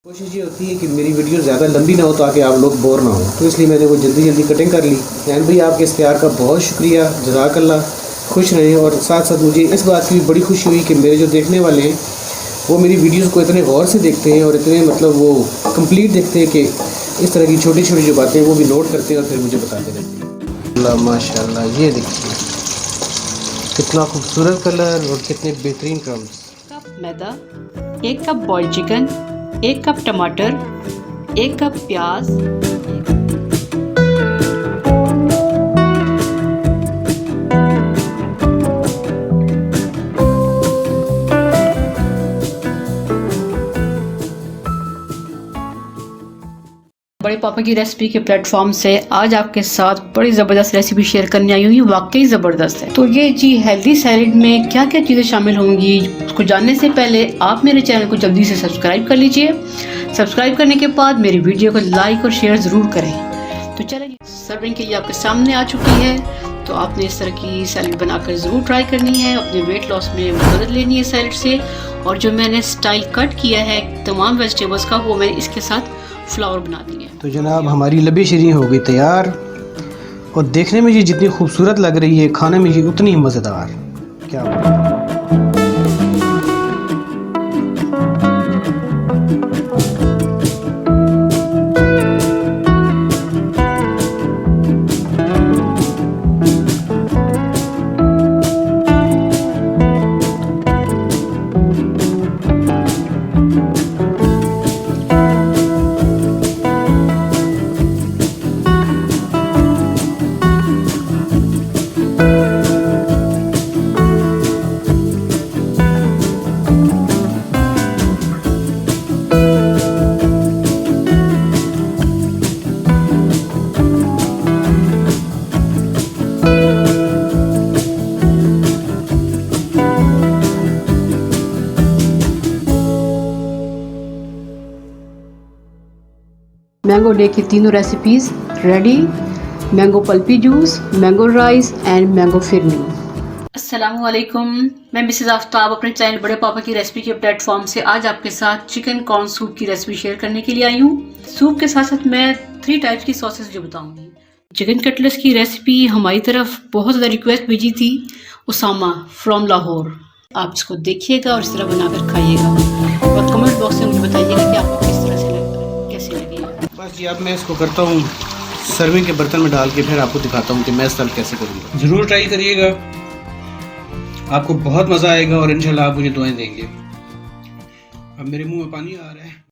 कोशिश ये होती है कि मेरी वीडियो ज़्यादा लंबी ना हो ताकि आप लोग बोर ना हो, तो इसलिए मैंने वो जल्दी कटिंग कर ली। एंड भाई आपके इस प्यार का बहुत शुक्रिया, जज़ाकल्लाह, खुश रहें। और साथ साथ मुझे इस बात की भी बड़ी खुशी हुई कि मेरे जो देखने वाले हैं वो मेरी वीडियोस को इतने गौर से देखते हैं और इतने मतलब वो कंप्लीट देखते हैं कि इस तरह की छोटी छोटी जो बातें वो भी नोट करते हैं और फिर मुझे बताते रहते हैं। अल्लाह माशाल्लाह, ये देखिए कितना खूबसूरत कलर और कितने बेहतरीन क्रम्स। कप मैदा, 1 कप बॉइल्ड चिकन, 1 कप टमाटर, 1 कप प्याज, बड़े पापा की रेसिपी के प्लेटफॉर्म से आज आपके साथ बड़ी ज़बरदस्त रेसिपी शेयर करने आई हूँ। ये वाकई ज़बरदस्त है। तो ये जी हेल्दी सैलेड में क्या क्या चीज़ें शामिल होंगी, उसको जानने से पहले आप मेरे चैनल को जल्दी से सब्सक्राइब कर लीजिए। सब्सक्राइब करने के बाद मेरी वीडियो को लाइक और शेयर ज़रूर करें। तो चलिए, सर्विंग के लिए आपके सामने आ चुकी है। तो आपने इस तरह की सैलेड बनाकर ज़रूर ट्राई करनी है। अपने वेट लॉस में मदद लेनी है सैलेड से। और जो मैंने स्टाइल कट किया है तमाम वेजिटेबल्स का, वो मैंने इसके साथ फ्लावर बना दिए। तो जनाब हमारी लबी शीरीं हो गई तैयार, और देखने में ये जितनी खूबसूरत लग रही है खाने में ये उतनी ही मज़ेदार। क्या बात है। मैंगो डे की तीनों recipes ready. Mango pulpy juice, mango rice and mango phirni. अस्सलामुअलैकुम, मैं मिसेस आफ्ताब अपने चैनल बड़े पापा की रेसिपी के प्लेटफॉर्म से आज आपके साथ चिकन कॉर्न सूप की रेसिपी शेयर करने के लिए आई हूँ। सूप के साथ साथ मैं 3 टाइप्स की सॉसेस जो बताऊंगी। चिकन कटलेट्स की रेसिपी हमारी तरफ बहुत ज़्यादा रिक्वेस्ट भेजी थी उसामा फ्रॉम लाहौर। आप इसको देखिएगा और इस तरह बनाकर खाइएगा और कमेंट बॉक्स में मुझे बताइएगा कि आपको किस तरह से कैसे लगे। बस जी, अब मैं इसको करता हूँ सर्विंग के बर्तन में डाल के, फिर आपको दिखाता हूँ कि मैं सर्व कैसे करूँगा। ज़रूर ट्राई करिएगा, आपको बहुत मज़ा आएगा और इंशाल्लाह आप मुझे दुआएं देंगे। अब मेरे मुंह में पानी आ रहा है।